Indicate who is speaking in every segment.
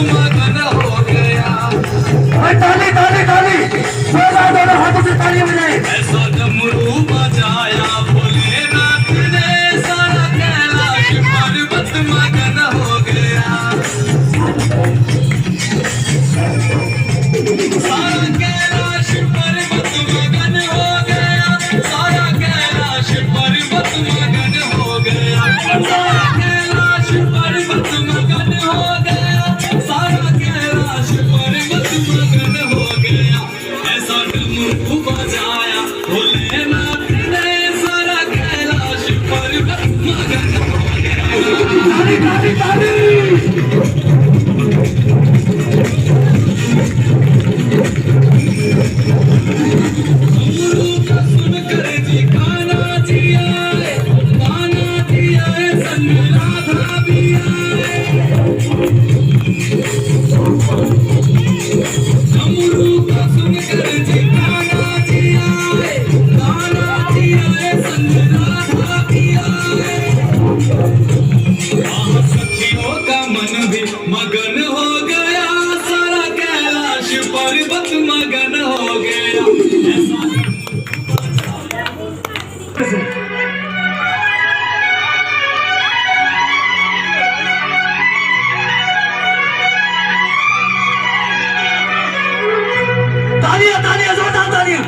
Speaker 1: मगन हो गया।
Speaker 2: ताली ताली ताली, दोनों हाथों से ताली बजाए।
Speaker 1: ऐसा डमरू बजाया भोलेनाथ ने, सारा कैलाश पर्वत मगन हो गया। सारा कैलाश पर्वत मगन हो गया, सारा कैलाश पर्वत मगन हो गया, सारा कैलाश पर्वत मगन हो गया, सारा कैलाश पर्वत मगन हो गया। ऐसा डमरू बजाया भोलेनाथ ने, सारा कैलाश पर्वत मगन हो गया।
Speaker 2: ताली ताली ताली।
Speaker 1: सुनकर जी गाना जी आए, गाना जी आए, संग राधा भी आए। डमरू का सुनकर जी गाना जी आए, गाना जी आए, संग राधा भी आए। सखियों का मन भी मगन हो गया, सारा कैलाश पर्वत मगन हो गया।
Speaker 2: तालियां तालियां जोरदार तालियां।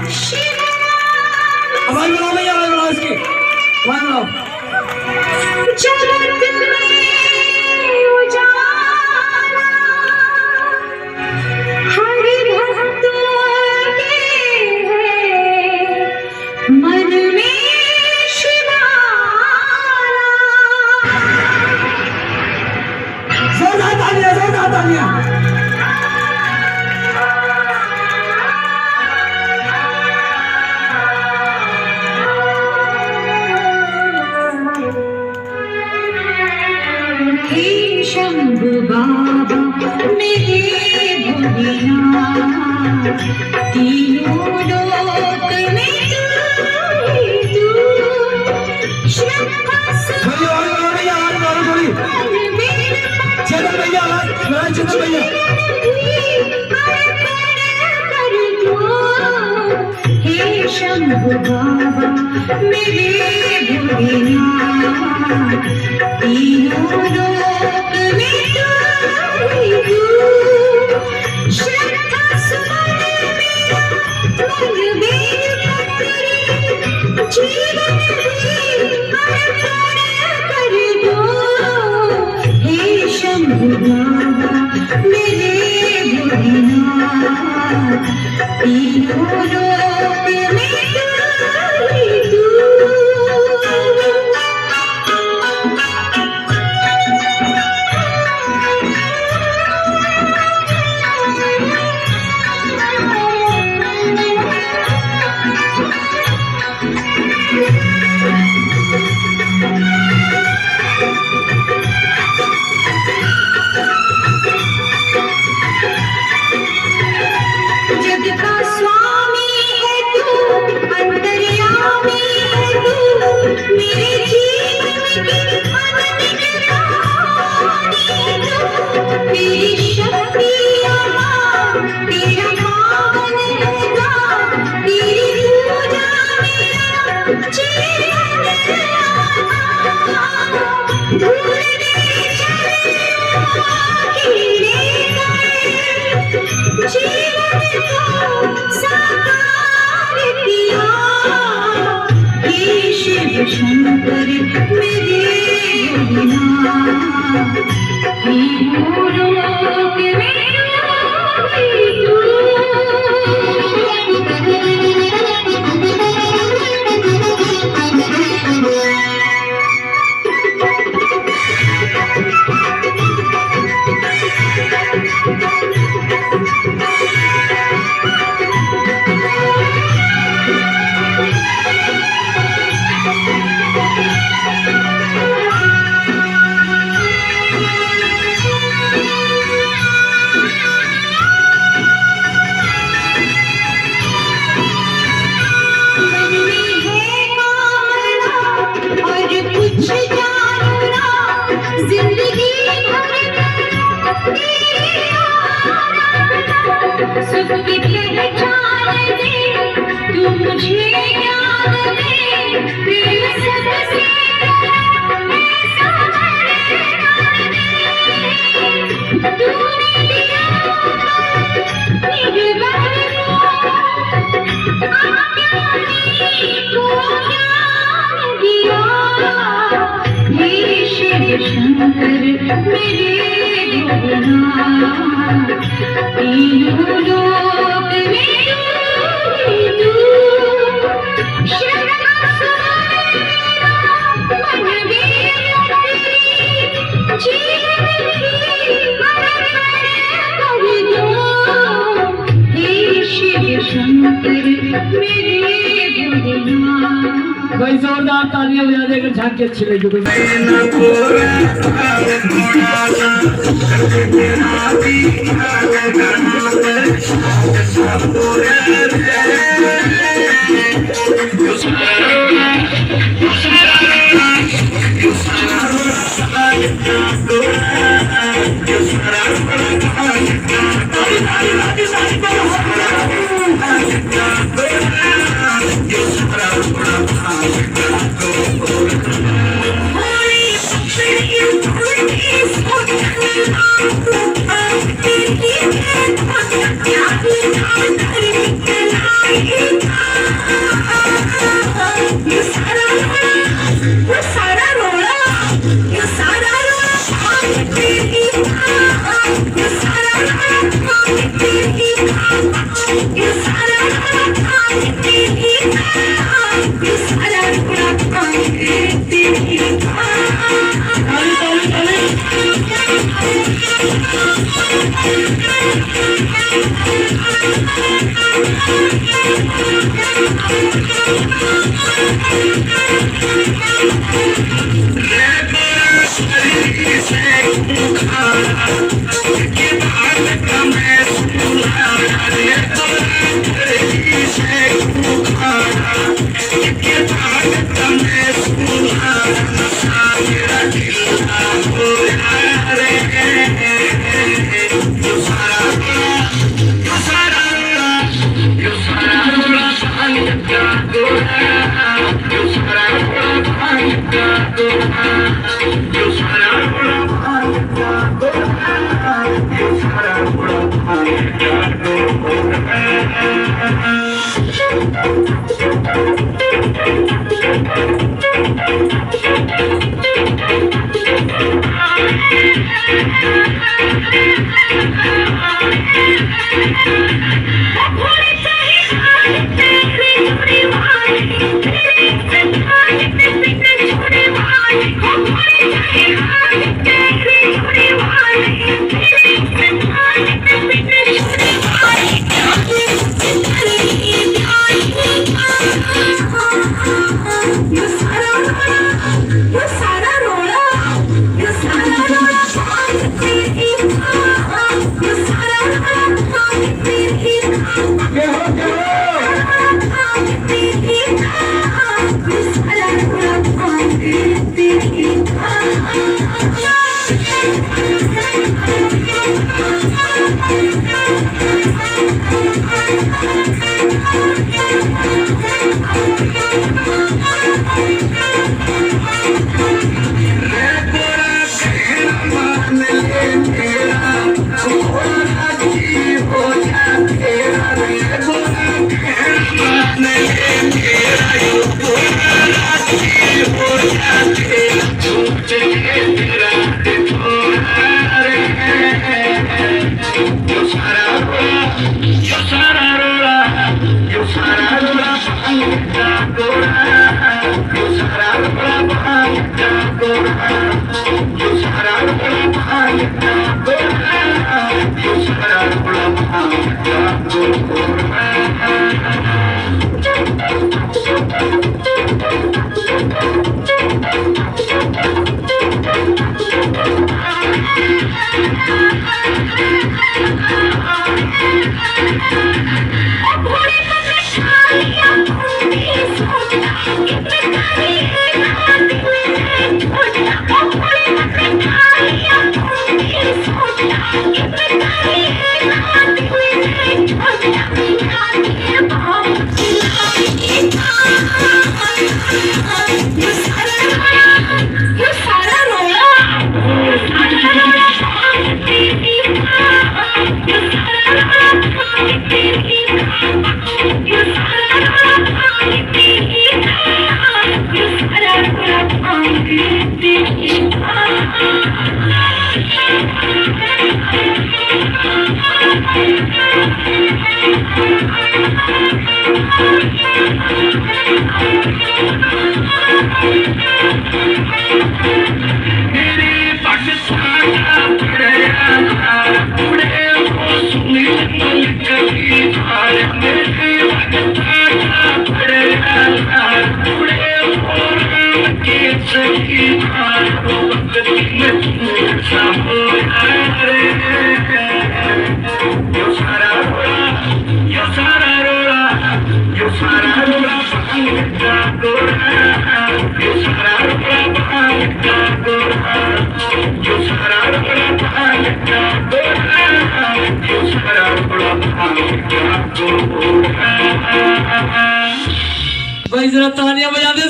Speaker 2: आवाज बढ़ाओ भैया, आवाज बढ़ाओ इसकी, आवाज बढ़ाओ।
Speaker 3: जगत में उजाला हरि भक्तों के है, मन में शिवाला।
Speaker 2: जोरदार तालियां, जोरदार तालियां।
Speaker 3: हे शंभु बाबा मेरे भोलेनाथ, तीनों लोक में तू श्रद्धा
Speaker 2: थोड़ी आवाज बढ़ाओ भैया, आवाज बढ़ाओ थोड़ी। चंदन भैया, आवाज बढ़ाओ चंदन भैया।
Speaker 3: हे शंभु बाबा मेरे भोलेनाथ, तीनों लोक में तू श्रद्धा सुमन मेरा मन में पकड़े, जीवन भी अर्पण कर दो। हे शंभु बाबा मेरे भोलेनाथ, तीनों लोक में तू। जग का स्वामी है तू, अंतर्यामी है तू, मेरे जीवन की अनंत कहानी तू। तेरी शक्ति अपार, तेरा पावन है गान, तेरी पूजा मेरा जीवन आधार। धूल में चले कीड़े गए, जीवन को साकार किया। हे शिव शंकर मेरे भोलेनाथ, तीनों लोक में तू। उसकी पहचान दे, तू मुझे ज्ञान दे, प्रेम सबसे ऐसा वरदान दे। तूने दिया निर्बल को, अज्ञानी को ज्ञान दिया। हे शिव शंकर मेरे भोलेनाथ, तीनों लोक में तू शरणागत मन में तेरी जीवन की कर दो। हे शिव शंकर मेरे भोलेनाथ।
Speaker 2: भाई जोरदार तालियां बजा देकर झांकी अच्छी लगी कोई
Speaker 3: Thank you.
Speaker 1: भाई जरा तालियां बजा दे।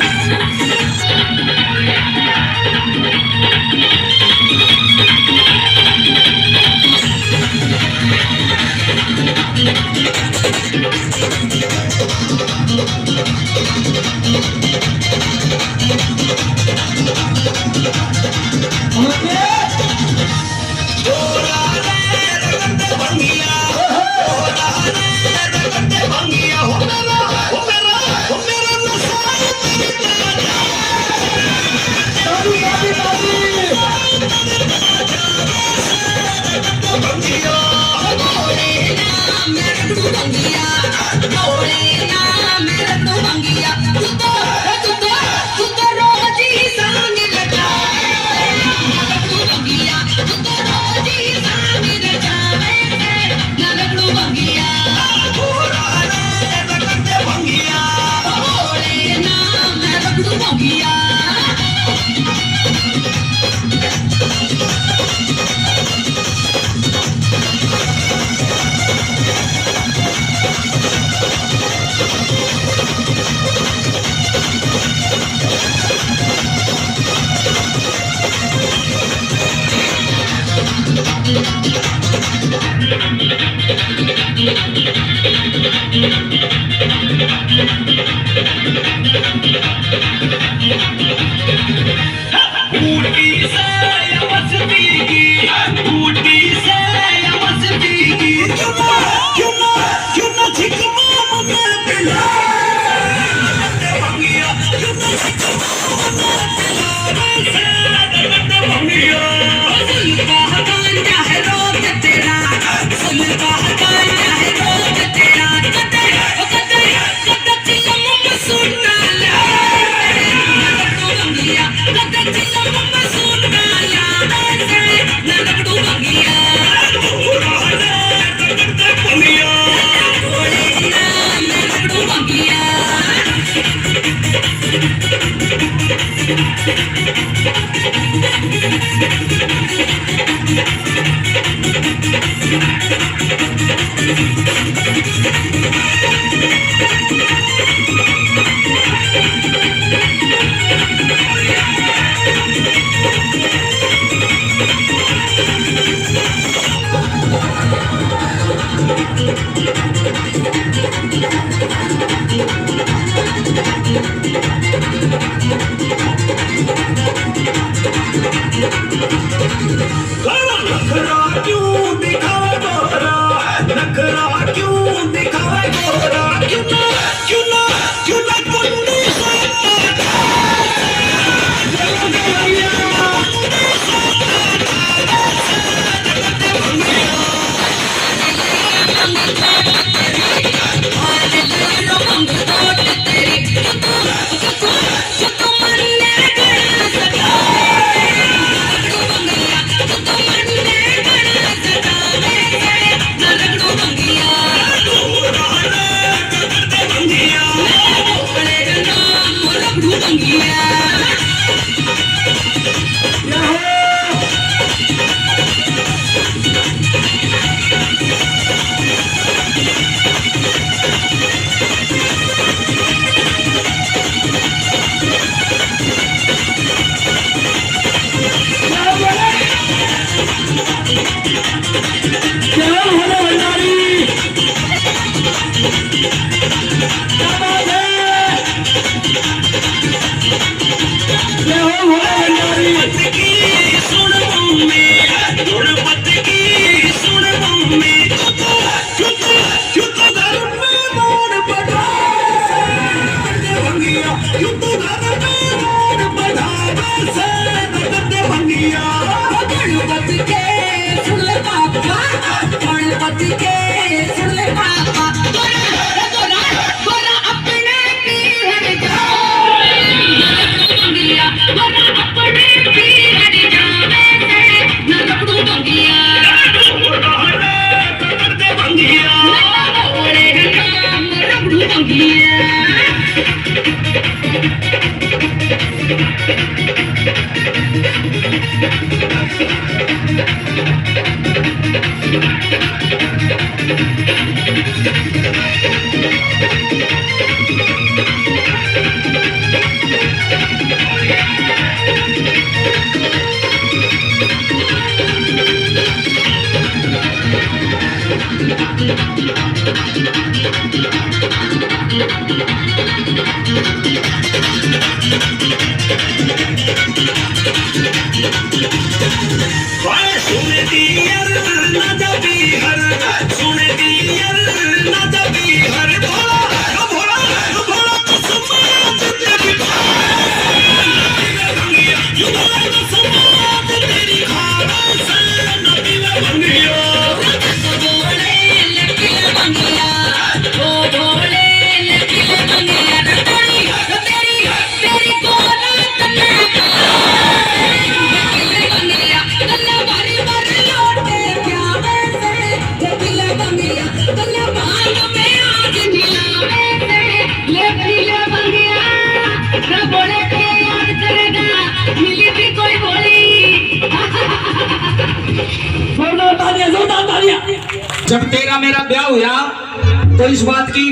Speaker 1: जब तेरा मेरा ब्याह हुआ तो इस बात की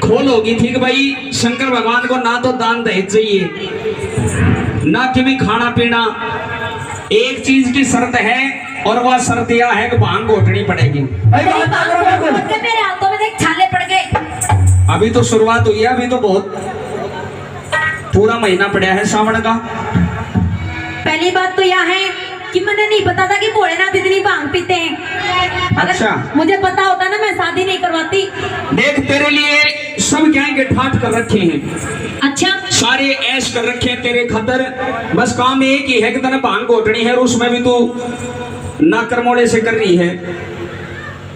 Speaker 1: खोल होगी थी कि भाई शंकर भगवान को ना तो दान दहेज चाहिए ना कि भी खाना पीना। एक चीज की शर्त है और वह शर्त यह है कि भांग घोटनी पड़ेगी।
Speaker 3: मेरे हाथों में देख छाले पड़ गए।
Speaker 1: अभी तो शुरुआत हुई है, अभी तो बहुत पूरा महीना पड़ा है सावन का।
Speaker 3: पहली बात तो यह है कि मुझे नहीं पता था कि भोलेनाथ इतनी भांग पीते हैं। अगर
Speaker 1: अच्छा।
Speaker 3: मुझे पता होता ना मैं शादी नहीं करवाती।
Speaker 1: देख तेरे लिए सब क्या के ठाट कर रखे हैं।
Speaker 3: अच्छा।
Speaker 1: सारे ऐश कर रखे हैं तेरे खतर। बस काम एक ही है कि तने भांग घोटनी है और उसमें भी तू नाकरमोड़े से कर रही है।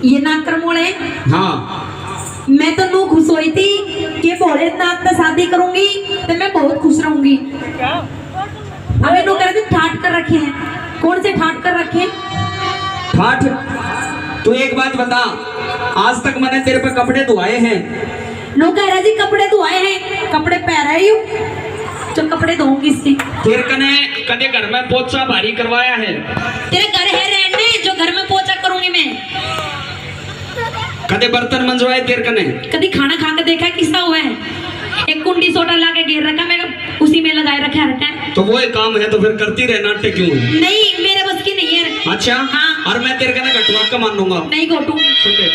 Speaker 3: ये नाकरमोड़े?
Speaker 1: हाँ।
Speaker 3: मैं तो नू खुश हुई थी कि भोलेनाथ से शादी करूंगी तो मैं बहुत खुश रहूंगी। अभी लोग कहते ठाट कर रखे हैं। कौन से ठाट कर रखे हैं?
Speaker 1: ठाट? तू एक बात बता, आज तक मैंने तेरे पे कपड़े धुआए हैं?
Speaker 3: लोग कह रहे जी कपड़े धुआए हैं, कपड़े पहन रही हूँ तो कपड़े धोऊंगी इससे।
Speaker 1: तेरे कने कदे घर में पोछा भारी करवाया है?
Speaker 3: तेरे घर है रहने जो घर में पोछा करूंगी मैं।
Speaker 1: कदे बर्तन मंजवाए तेरे कने?
Speaker 3: कभी खाना खा के देखा किसका हुआ है? एक कुंडी सोटा ला के घेर रखा, मैं उसी में लगाए रखा हर टाइम।
Speaker 1: तो वो एक काम है तो फिर करती रहे नाट्य क्यों?
Speaker 3: नहीं मेरे बस की नहीं है।
Speaker 1: अच्छा।
Speaker 3: हाँ।
Speaker 1: और मैं तेरे कने घटवा का मान लूंगा।
Speaker 3: नहीं घोटूंगी।
Speaker 1: सुन ले।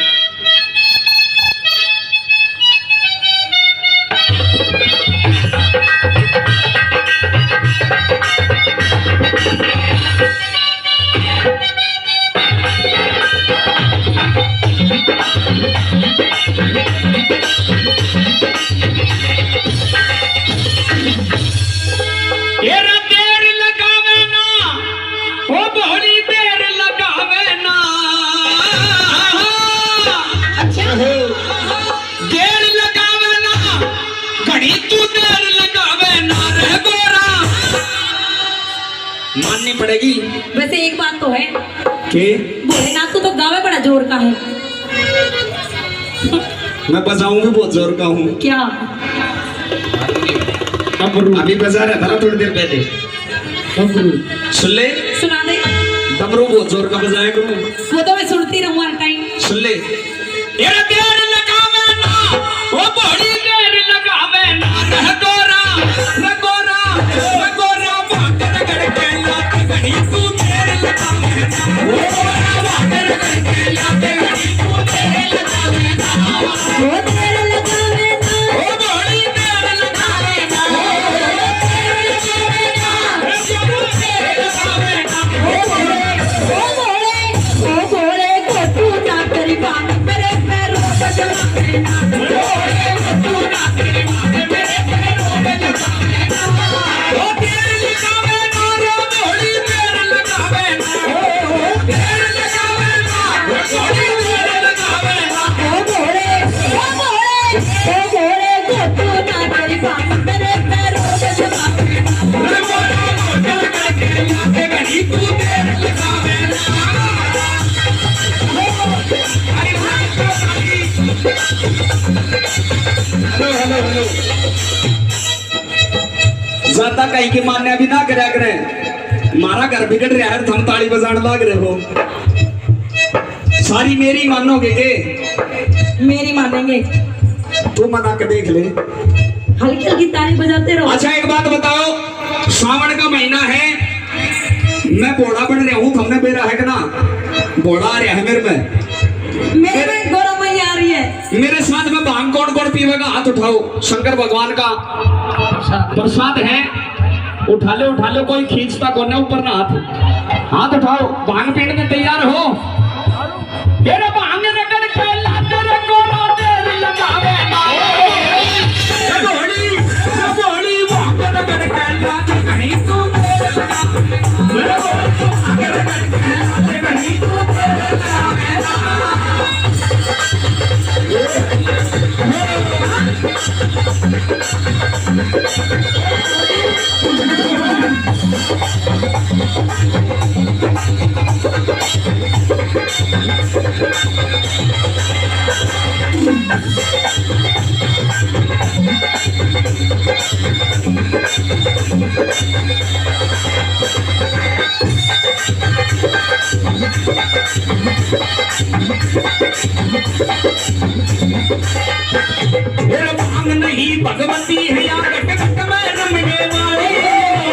Speaker 1: माननी पड़ेगी।
Speaker 3: वैसे एक बात तो है
Speaker 1: कि
Speaker 3: भोलेनाथ को तो गावे बड़ा जोर का है।
Speaker 1: मैं बजाऊं भी बहुत जोर का हूँ।
Speaker 3: क्या?
Speaker 1: अभी बजा रहा था ना थोड़ी देर पहले। सुन ले।
Speaker 3: सुना दे।
Speaker 1: डमरू बहुत जोर का बजाया करूँ।
Speaker 3: वो तो मैं सुनती रहूँ हर टाइम।
Speaker 1: सुन ले। देर लगावे ना, वो बड़ी देर लगावे ना, रह गोरा, रह गोरा, रह गोरा, भागर गड़के लाते घड़ी तू देर लगावे ना, वो गोरा भागर गड़के लाते घड़ी तू देर लगावे ना,
Speaker 3: वो देर लगावे ना,
Speaker 1: वो बड़ी देर लगावे ना,
Speaker 3: ओ भोले को तू ना तेरी बात मेरे पैरों पे जमावे ना, भोले को तू ना तेरी बात मेरे पैरों पे जमावे ना,
Speaker 1: वो देर लगावे ना, रो बड़ी देर लगावे ना, देर लगावे ना, वो बड़ी देर लगावे ना,
Speaker 3: ओ भोले को तू ना तेरी बात मेरे पैरों पे जमावे ना,
Speaker 1: रह गोरा भागर गड़के लाते घड़ी तू देर लगावे ना। ज्यादा कहीं की मान्य भी ना करया करे। मारा घर बिगड़ रहा है, थम ताली बजाने लाग रहे हो। सारी सारी मेरी मानोगे के?
Speaker 3: मेरी मानेंगे।
Speaker 1: तू मना के देख ले।
Speaker 3: हल्की हल्की ताली बजाते रहो।
Speaker 1: अच्छा एक बात बताओ, सावन का महीना है, मैं बोड़ा बन रहा हूँ, तुमने बेरा है कि ना? बोड़ा आ रहा है मेरे में,
Speaker 3: मेरे में गौरा मैया आ रही है।
Speaker 1: मेरे साथ में भांग कौन कौन पीवेगा? हाथ उठाओ। शंकर भगवान का प्रसाद है, उठा लो, कोई खींचता कौन है ऊपर ना हाथ उठाओ। भांग पीने में तैयार हो? तेरा भांग रगड़ के लाते रे गोरा तेरी लगावे ना। रगोड़ी भांग रगड़ के लाते कहीं तू तेरे लगावे ना। भांग रगड़ के लाते कहीं तू तेरे लगावे ना। भांग नहीं भगवती है या गट गट में रमने वाली।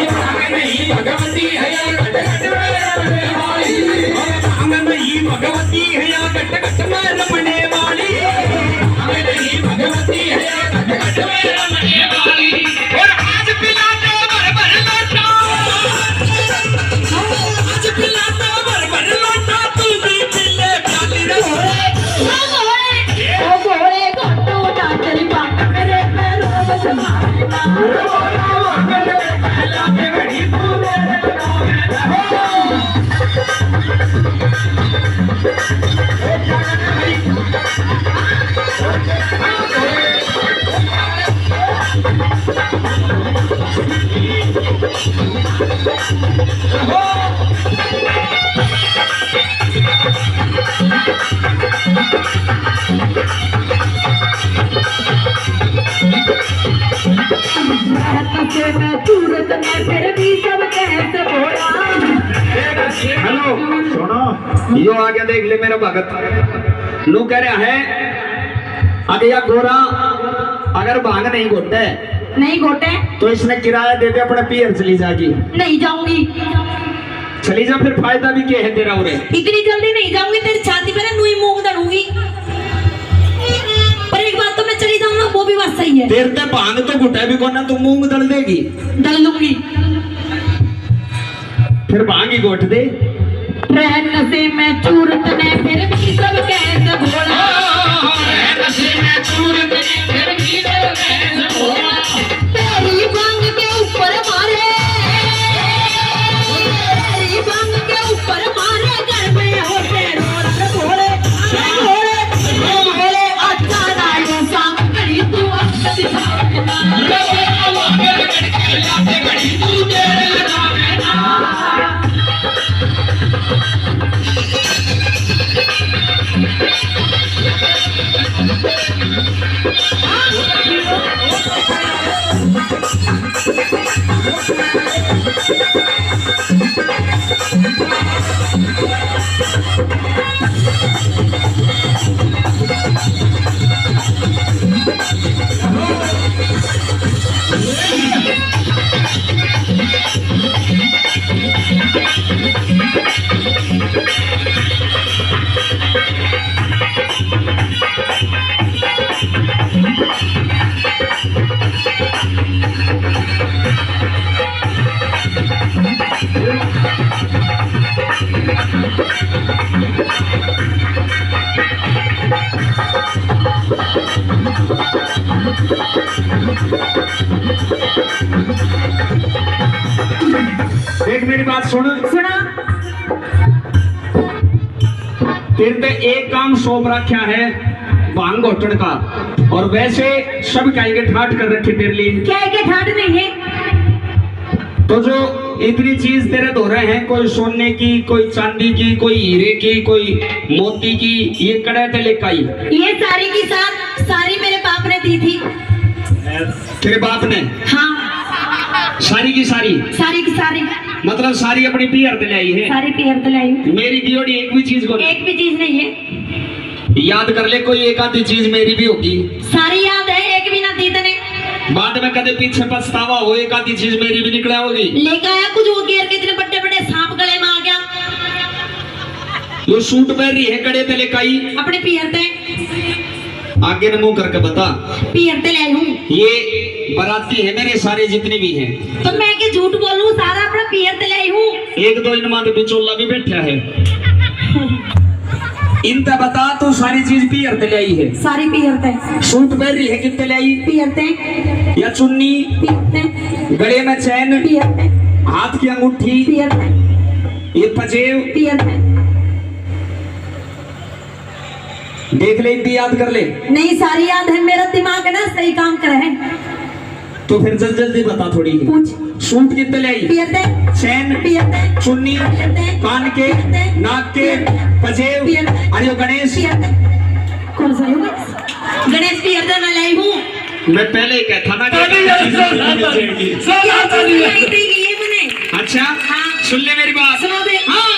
Speaker 1: भांग नहीं भगवती है या गट गट में रमने वाली। भांग नहीं भगवती है या गट गट में रमने वाली। भांग नहीं भगवती है या गट गट में रमने वाली। और आज पिलाते भर लोटा, आज पिलाते भर लोटा, तू भी पिले प्याली रे।
Speaker 3: ओ घोड़े घोटो नाचली बात मेरे पैरों में समाना।
Speaker 1: हेलो सुनो, यो आगे देख ले मेरा भगत। लोग कह रहे हैं अगर या गोरा अगर भांग नहीं घोटे तो इसने किराया दे दे अपने पियर चली जाएगी।
Speaker 3: नहीं जाऊंगी।
Speaker 1: चली जा, फिर फायदा भी क्या है तेरा? उरे
Speaker 3: इतनी जल्दी नहीं जाऊंगी, तेरी छाती पे ना नुई मूंग दलूंगी। पर एक बात तो मैं चली जाऊंगा, वो भी बात सही है।
Speaker 1: तेरे ते भांग तो घुटा भी कौन ना, तू मूंग दल देगी?
Speaker 3: दल लूंगी।
Speaker 1: फिर भांग ही घोट दे।
Speaker 3: रहन से मैं चूरत ने फिर भी सब कैसे भोला। रहन से मैं चूरत ने फिर भी सब कैसे भोला। तेरी भांग के ऊपर मारे, तेरी भांग के ऊपर मारे, घर में होते रोड घोड़े घोड़े। अच्छा राजू सांग करी तू अब दिखावेगा। घड़ी तू तेरे लगावेगा।
Speaker 1: देख मेरी बात सुन।
Speaker 3: सुना।
Speaker 1: तेरे पे एक काम सौंप रखा है भांग घोटन का, और वैसे सब कहेंगे ठाट कर रखे तेरे लिए।
Speaker 3: क्या है कि ठाट नहीं है?
Speaker 1: तो जो इतनी चीज तेरे धो रहे हैं, कोई सोने की, कोई चांदी की, कोई हीरे की, कोई मोती की, ये कड़े ते लेकर आई?
Speaker 3: ये सारी की सारी मेरे बाप ने दी थी।
Speaker 1: तेरे बाप ने?
Speaker 3: हाँ।
Speaker 1: सारी की सारी?
Speaker 3: सारी की सारी
Speaker 1: मतलब सारी अपनी पियर दिलाई है?
Speaker 3: सारी पियर दिलाई।
Speaker 1: मेरी दियोड़ी एक भी चीज को?
Speaker 3: एक भी चीज नहीं है।
Speaker 1: याद कर ले, कोई एक आधी चीज मेरी भी होगी।
Speaker 3: सारी याद है, एक भी ना दी तने।
Speaker 1: बाद में कदे पीछे पछतावा हो, एक आधी चीज मेरी भी निकला होगी।
Speaker 3: लेकर आया कुछ वो घेर के, इतने बड़े बड़े सांप गले में आ गया।
Speaker 1: यो सूट पहन रही है कड़े तले काई,
Speaker 3: अपने पियरते
Speaker 1: आगे न मुंह करके बता।
Speaker 3: पियरते ले लूं।
Speaker 1: ये बराती है मेरे सारे जितने भी हैं।
Speaker 3: तो मैं के झूठ बोलूं, सारा अपना पियरते ले हूं।
Speaker 1: एक दो इन माते बिचौला भी बैठा है। इनता बता तू सारी चीज पियरते ले आई है?
Speaker 3: सारी पियरते।
Speaker 1: सूट पहन रही है कितने ले आई?
Speaker 3: पियरते
Speaker 1: या चुन्नी
Speaker 3: पियरते,
Speaker 1: गले में चैन
Speaker 3: पियरते,
Speaker 1: हाथ की अंगूठी
Speaker 3: पियरते,
Speaker 1: ये पजेब
Speaker 3: पियरते।
Speaker 1: देख ले, इतनी याद कर ले।
Speaker 3: नहीं सारी याद है, मेरा दिमाग है ना सही काम कर है।
Speaker 1: तो फिर जल्दी जल्दी बता थोड़ी।
Speaker 3: पूछ।
Speaker 1: सूट कितने ले आई?
Speaker 3: पियरते,
Speaker 1: चैन
Speaker 3: पियरते,
Speaker 1: चुन्नी
Speaker 3: पियरते,
Speaker 1: कान के
Speaker 3: पियरते,
Speaker 1: नाक के पजेब
Speaker 3: पियरते।
Speaker 1: अरे वो गणेश
Speaker 3: पियरते। कौन सा है? गणेश पियरते मैं लाई हूँ।
Speaker 1: मैं पहले ही कहता ना कि
Speaker 3: क्या चीज़ लाई थी ये मैंने?
Speaker 1: अच्छा
Speaker 3: हाँ।
Speaker 1: सुन ले मेरी बात।
Speaker 3: सुनो दे।
Speaker 1: हाँ।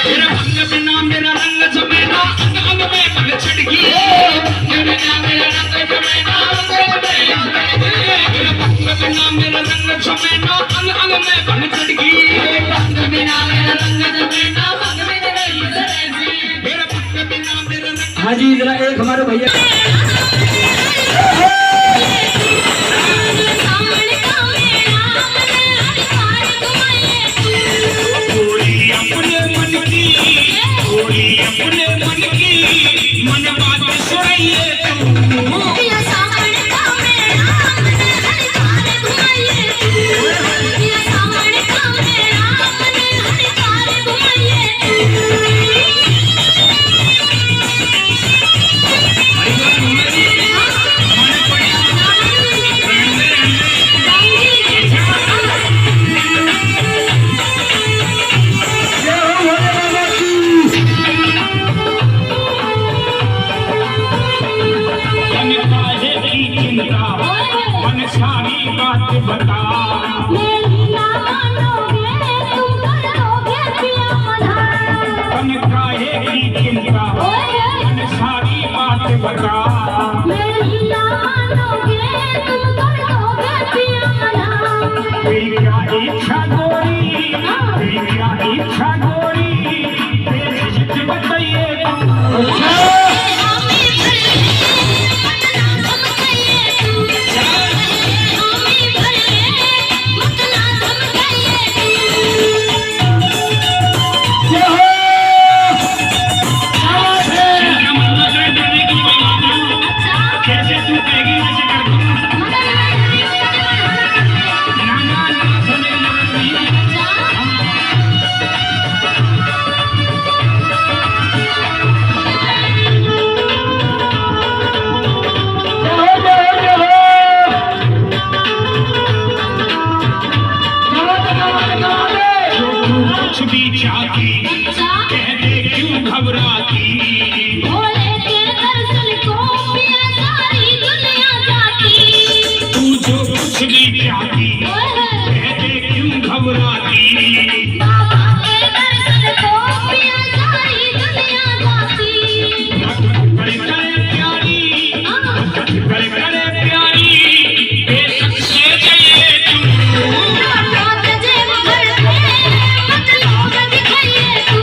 Speaker 1: मेरा भंग बिना मेरा रंग जमेना, अंग अंग में भंग छटकी। मेरा रंग जमेना, मेरा भंग बिना मेरा रंग जमेना, अंग अंग में भंग छटकी। भंग बिना मेरा रंग जमेना, भंग में मेरा भंग बिना मेरा रंग।
Speaker 2: हाँ जी, जरा एक हमारे भैया
Speaker 1: अपने मन की, अपने मन की मन बात सुनाइए सारी बात बता। काहे की चिंता, सारी बात बता। तेरी क्या इच्छा गोरी, तेरी क्या इच्छा गोरी, तेरी बताइए कुछ भी चाहती, कह दे क्यों घबराती। तू जो कुछ भी चाहती, कह दे क्यों घबराती। करे करे प्यारी, करे करे प्यारी, बेशक से जाइए तू।
Speaker 3: तू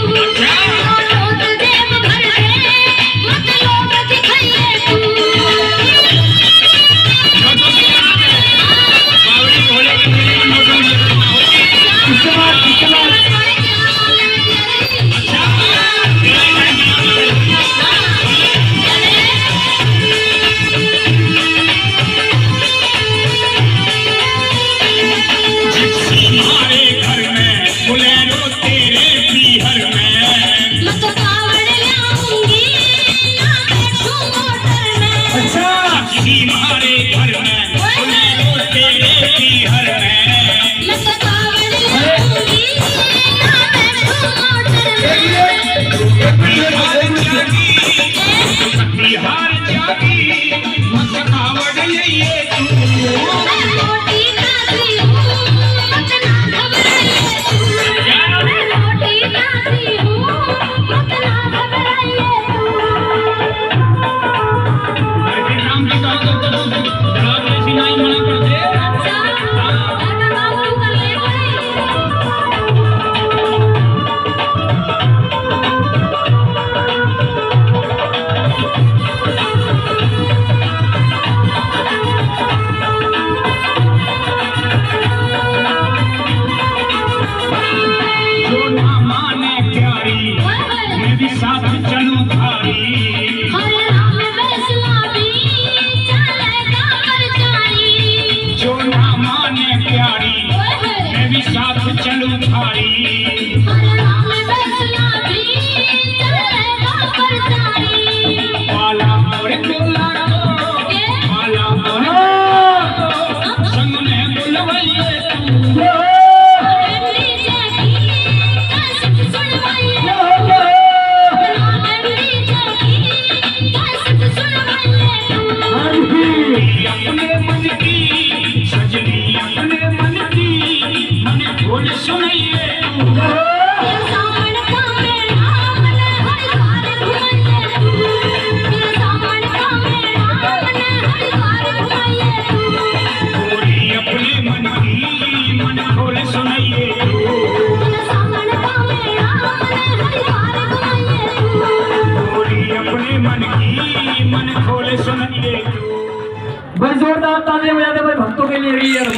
Speaker 1: मन की मन खोले सुन ले तू।
Speaker 2: भाई जोरदार तालियां बजा दे भाई भक्तों के लिए यार।